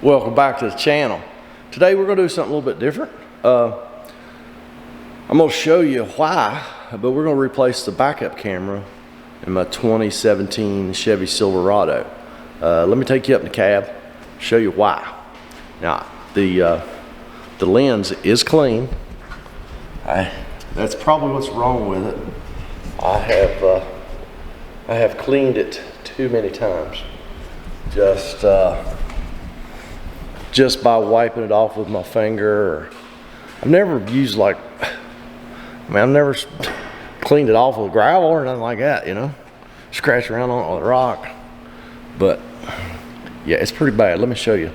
Welcome back to the channel. Today we're going to do something a little bit different. I'm going to show you why, but we're going to replace the backup camera in my 2017 Chevy Silverado. Let me take you up in the cab, show you why. Now the lens is clean. That's probably what's wrong with it. I have cleaned it too many times. Just by wiping it off with my finger. Or I've never used I've never cleaned it off with gravel or nothing like that, you know. Scratch around on it with a rock. But yeah, it's pretty bad. Let me show you.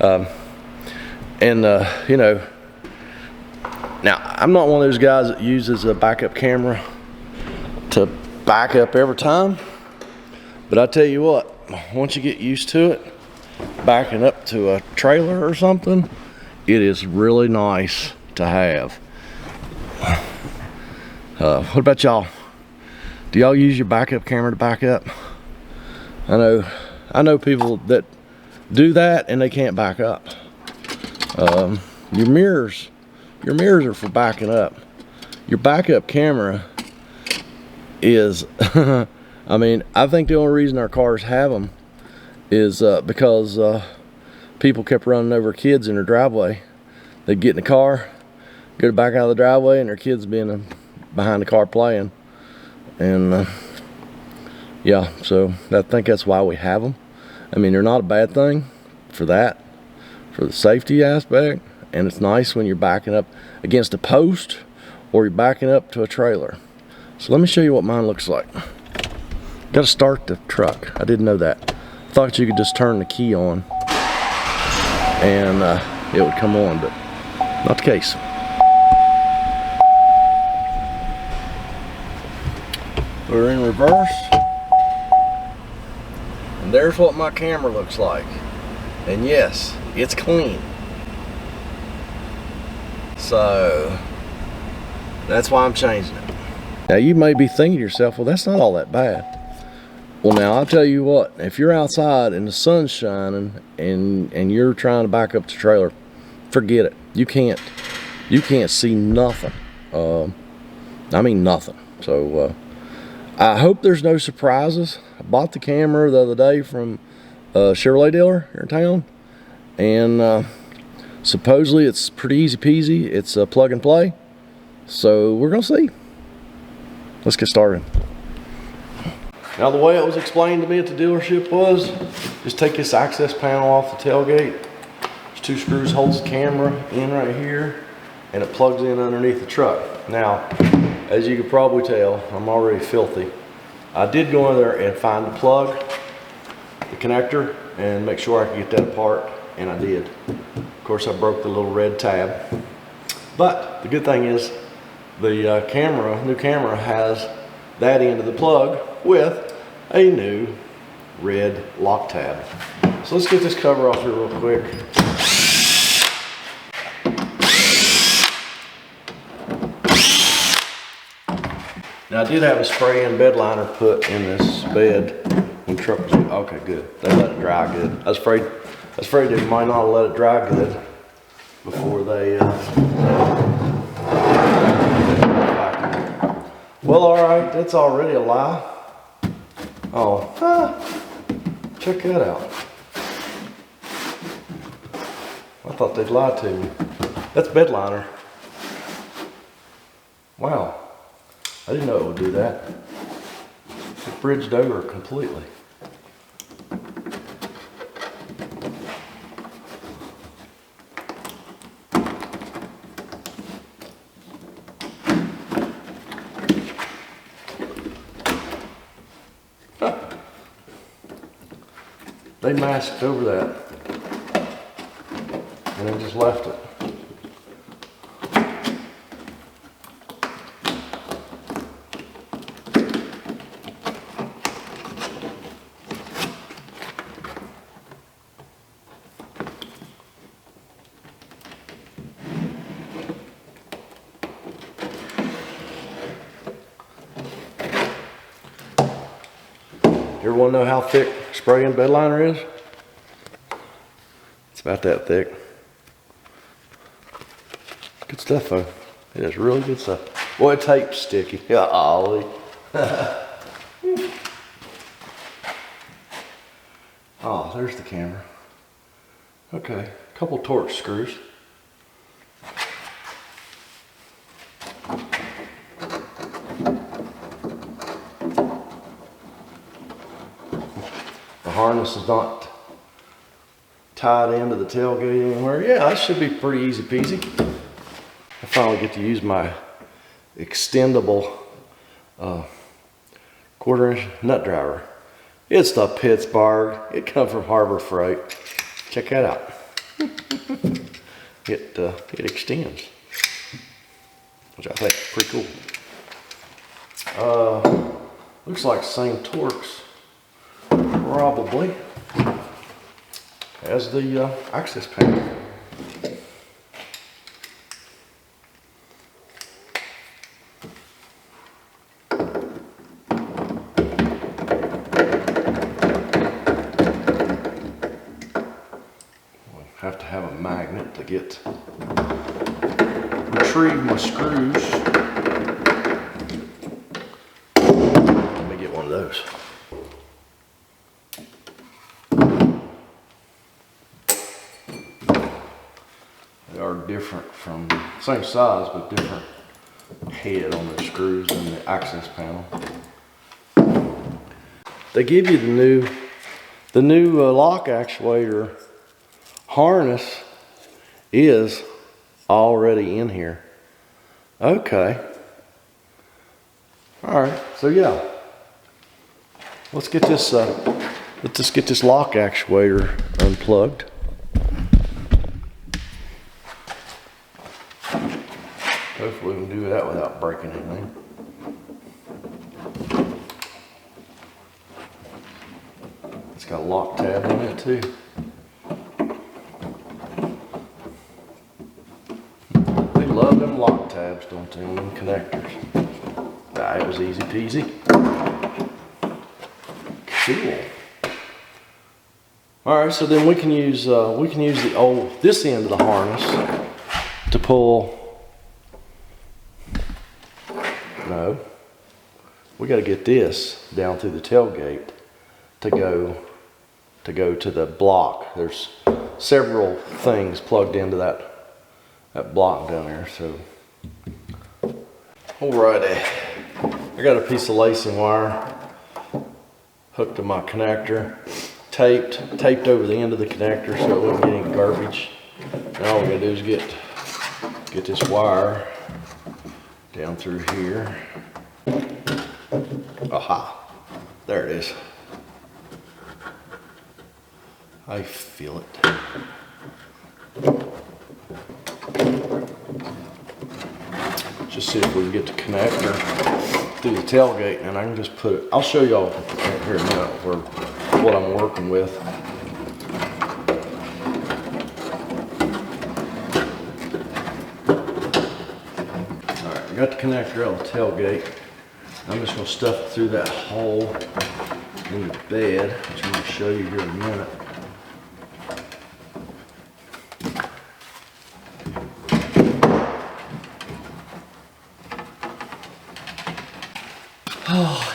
You know, now I'm not one of those guys that uses a backup camera to back up every time. But I tell you what, once you get used to it, backing up to a trailer or something, it is really nice to have. What about y'all? Do y'all use your backup camera to back up? I know people that do that and they can't back up. Your mirrors are for backing up. Your backup camera is I mean, I think the only reason our cars have them is because people kept running over kids in their driveway. They'd get in the car, go back out of the driveway, and their kids being behind the car playing. And yeah, so I think that's why we have them. I mean, they're not a bad thing for that, for the safety aspect, and it's nice when you're backing up against a post or you're backing up to a trailer. So let me show you what mine looks like. Got to start the truck. I didn't know that. Thought you could just turn the key on and it would come on, but not the case. We're in reverse, and there's what my camera looks like. And yes, it's clean. So that's why I'm changing it. Now you may be thinking to yourself, well, that's not all that bad. Well, now I'll tell you what, if you're outside and the sun's shining and you're trying to back up the trailer, forget it. You can't see nothing. I mean nothing. So I hope there's no surprises. I bought the camera the other day from a Chevrolet dealer here in town, and supposedly it's pretty easy peasy. It's a plug and play. So we're gonna see. Let's get started. Now the way it was explained to me at the dealership was, just take this access panel off the tailgate. There's 2 screws, holds the camera in right here, and it plugs in underneath the truck. Now, as you can probably tell, I'm already filthy. I did go in there and find the plug, the connector, and make sure I could get that apart, and I did. Of course, I broke the little red tab. But the good thing is, the new camera has that end of the plug with a new red lock tab. So let's get this cover off here real quick. Now I did have a spray-in bed liner put in this bed when the truck was, okay, good. They let it dry good. I was afraid they might not let it dry good before they well, alright, that's already a lie. Oh, check that out. I thought they'd lie to me. That's bed liner. Wow, I didn't know it would do that. It bridged over completely. They masked over that and then just left it. You ever want to know how thick spray-in bed liner is? It's about that thick. Good stuff though. It is really good stuff. Boy, it tape's sticky. Golly. Oh, there's the camera. Okay, a couple Torx screws. The harness is not tied into the tailgate anywhere. Yeah, that should be pretty easy peasy. I finally get to use my extendable 1/4-inch nut driver. It's the Pittsburgh. It comes from Harper Freight. Check that out. It extends, which I think is pretty cool. Looks like the same Torx, probably, as the access panel. Have to have a magnet to retrieve my screws. Let me get one of those. They are different from, same size, but different head on the screws than the access panel. They give you the new lock actuator harness is already in here. Okay. All right. So yeah, let's get this. Let's just get this lock actuator unplugged. Hopefully we can do that without breaking anything. It's got a lock tab on it too. Love them lock tabs, don't they, and them connectors. Ah, it was easy peasy. Cool. All right, so then we can use this end of the harness to pull. No, we got to get this down through the tailgate to go to the block. There's several things plugged into that block down there. So alrighty, I got a piece of lacing wire hooked to my connector, taped over the end of the connector so it wouldn't get any garbage. Now all we gotta do is get this wire down through here. Aha, there it is. I feel it. Just see if we can get the connector through the tailgate, and I can just put it. I'll show y'all here in a minute what I'm working with. All right, I got the connector out of the tailgate. I'm just going to stuff it through that hole in the bed, which I'm going to show you here in a minute.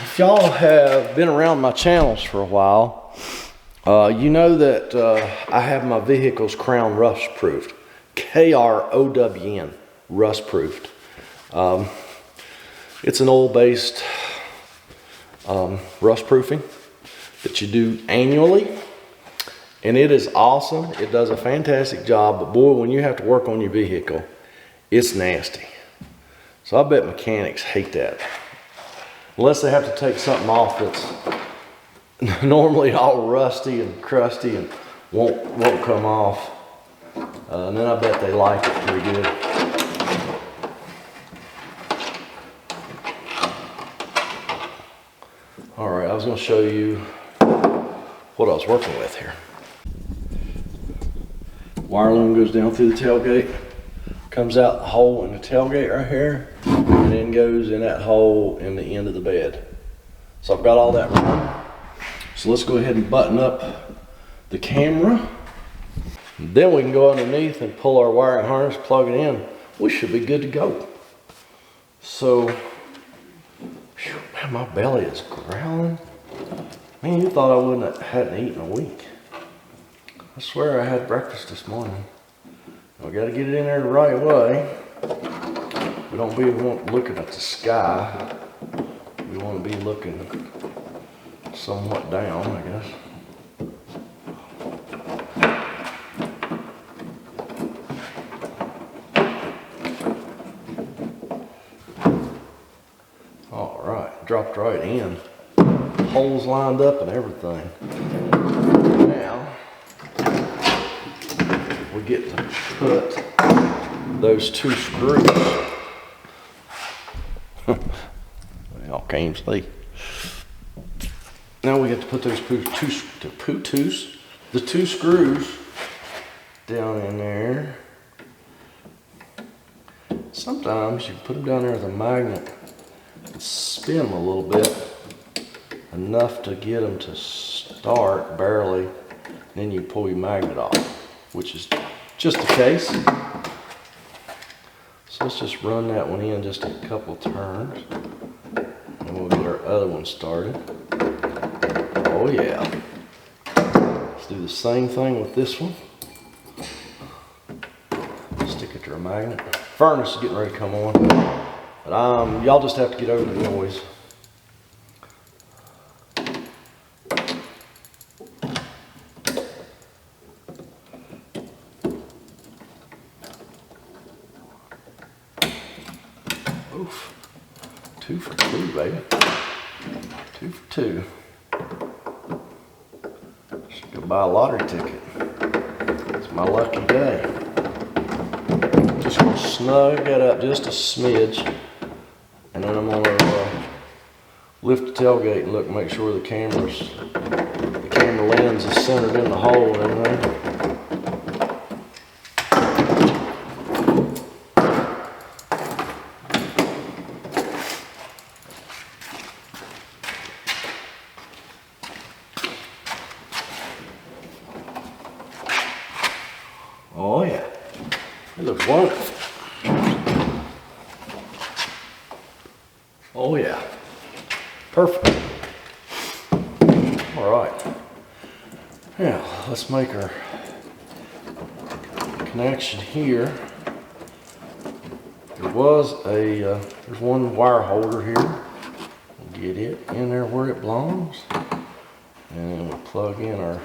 If y'all have been around my channels for a while, you know that I have my vehicles crown rust proofed. KROWN, rust proofed. It's an oil-based rust proofing that you do annually, and it is awesome. It does a fantastic job, but boy, when you have to work on your vehicle, it's nasty. So I bet mechanics hate that. Unless they have to take something off that's normally all rusty and crusty and won't come off. And then I bet they like it pretty good. All right, I was going to show you what I was working with here. Wire loom goes down through the tailgate, comes out the hole in the tailgate right here, and then goes in that hole in the end of the bed. So I've got all that run. So let's go ahead and button up the camera. Then we can go underneath and pull our wiring harness, plug it in. We should be good to go. So, whew, man, my belly is growling. Man, you thought I hadn't eaten a week. I swear I had breakfast this morning. We got to get it in there the right way. We don't be looking at the sky. We want to be looking somewhat down, I guess. All right, dropped right in. Holes lined up and everything. Now, we get to put those 2 screws. Y'all can't see. Now we get to put those the 2 screws down in there. Sometimes you put them down there with a magnet and spin them a little bit, enough to get them to start barely, then you pull your magnet off, which is just the case. So let's just run that one in just a couple turns, and we'll get our other one started. Oh yeah. Let's do the same thing with this one. Stick it to our magnet. Furnace is getting ready to come on, but y'all just have to get over the noise. Oof. 2 for 2, baby. 2 for 2. Should go buy a lottery ticket. It's my lucky day. Just gonna snug that up just a smidge, and then I'm gonna lift the tailgate and look, make sure the camera lens is centered in the hole and everything. Oh yeah, it looks wonderful. Oh yeah, perfect. All right, now let's make our connection here. There's one wire holder here. We'll get it in there where it belongs, and we'll plug in our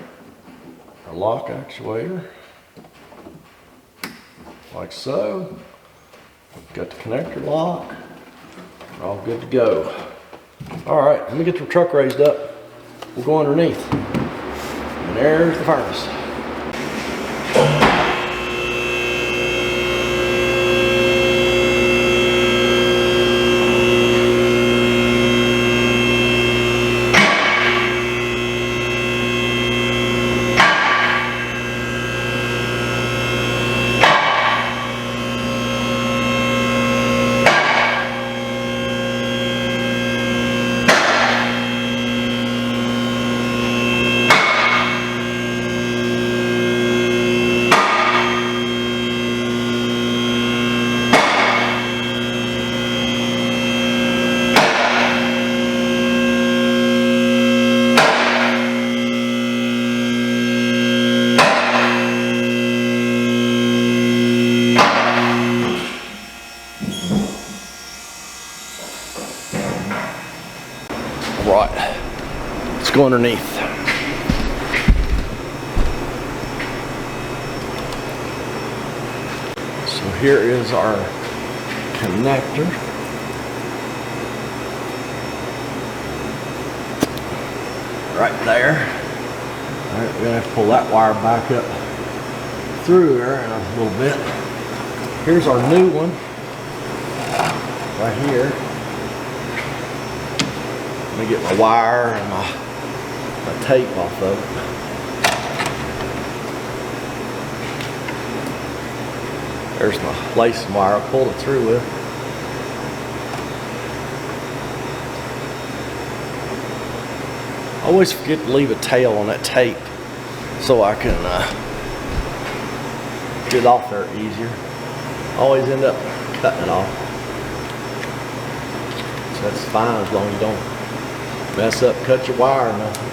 lock actuator. Like so. Got the connector lock. We're all good to go. All right, let me get the truck raised up. We'll go underneath. And there's the furnace. Right, let's go underneath. So here is our connector. Right there. All right, we're gonna have to pull that wire back up through there in a little bit. Here's our new one, right here. Let me get my wire and my tape off of it. There's my lacing wire I pulled it through with. I always forget to leave a tail on that tape so I can get it off there easier. Always end up cutting it off. So that's fine as long as you don't mess up, cut your wire or nothing.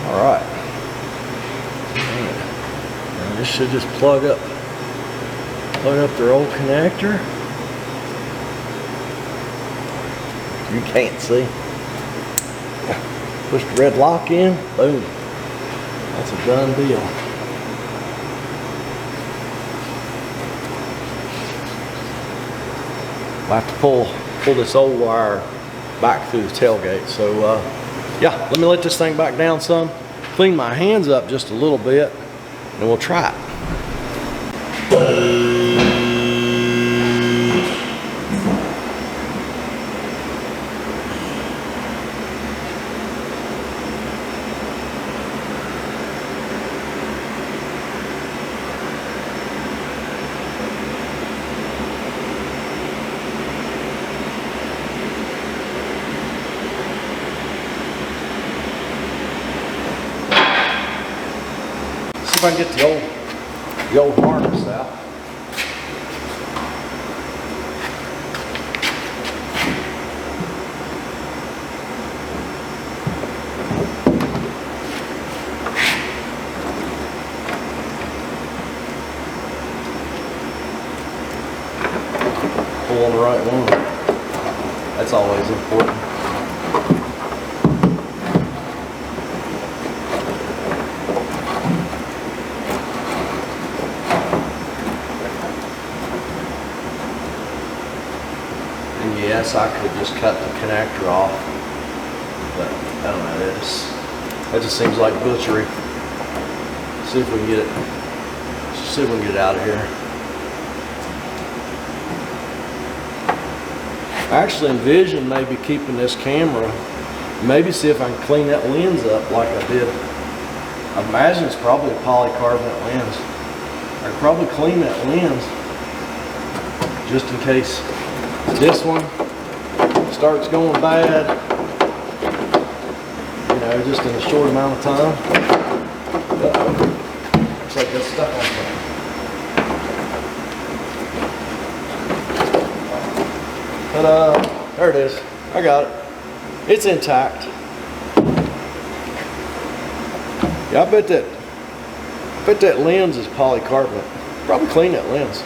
All right. And this should just plug up their old connector. You can't see. Push the red lock in, boom. That's a done deal. We'll have to pull this old wire back through the tailgate. So yeah, let me let this thing back down some, clean my hands up just a little bit, and we'll try it. See if I can get the old harness out. Pull on the right one. That's always important. Yes, I could just cut the connector off, but I don't know, that just seems like butchery. See if we can get it, out of here. I actually envision maybe keeping this camera, maybe see if I can clean that lens up like I did. I imagine it's probably a polycarbonate lens. I could probably clean that lens just in case this one starts going bad, you know, just in a short amount of time. Uh-oh. Looks like that's stuck on something. Ta-da! There it is. I got it. It's intact. Yeah, I bet that lens is polycarbonate. Probably clean that lens.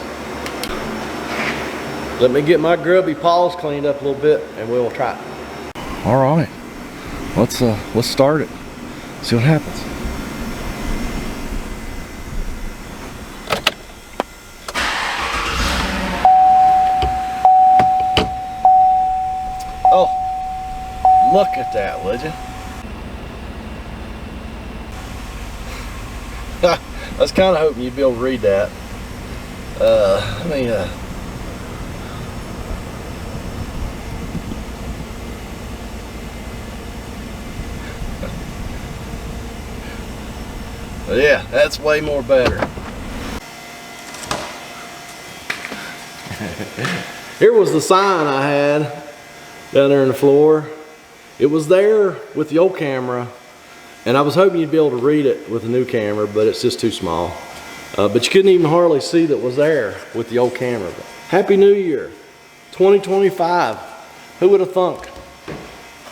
Let me get my grubby paws cleaned up a little bit and we'll try it. All right, let's start it. See what happens. Oh, look at that, would you? I was kind of hoping you'd be able to read that. Yeah, that's way more better. Here was the sign I had down there on the floor. It was there with the old camera, and I was hoping you'd be able to read it with the new camera, but it's just too small. But you couldn't even hardly see that it was there with the old camera. But Happy New Year, 2025. Who would have thunk?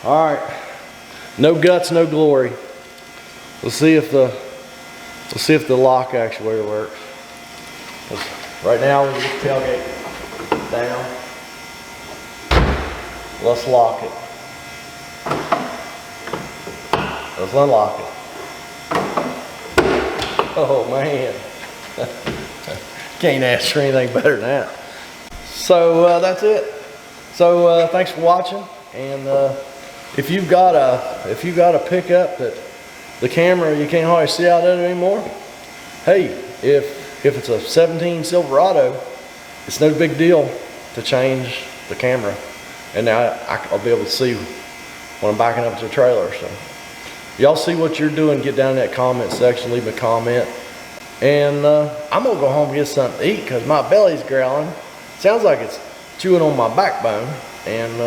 All right, no guts, no glory. We'll see if the lock actuator works. Right now, we get the tailgate down. Let's lock it. Let's unlock it. Oh man. Can't ask for anything better than that. So that's it. So thanks for watching. And if you've got a pickup that the camera you can't hardly see out of it anymore, hey, if it's a 17 Silverado, it's no big deal to change the camera, and now I'll be able to see when I'm backing up to the trailer. So y'all see what you're doing, get down in that comment section, leave a comment, and I'm gonna go home and get something to eat because my belly's growling. Sounds like it's chewing on my backbone, and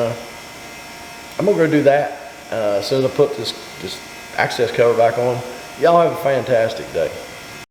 I'm gonna go do that. as soon as I put this access cover back on. Y'all have a fantastic day.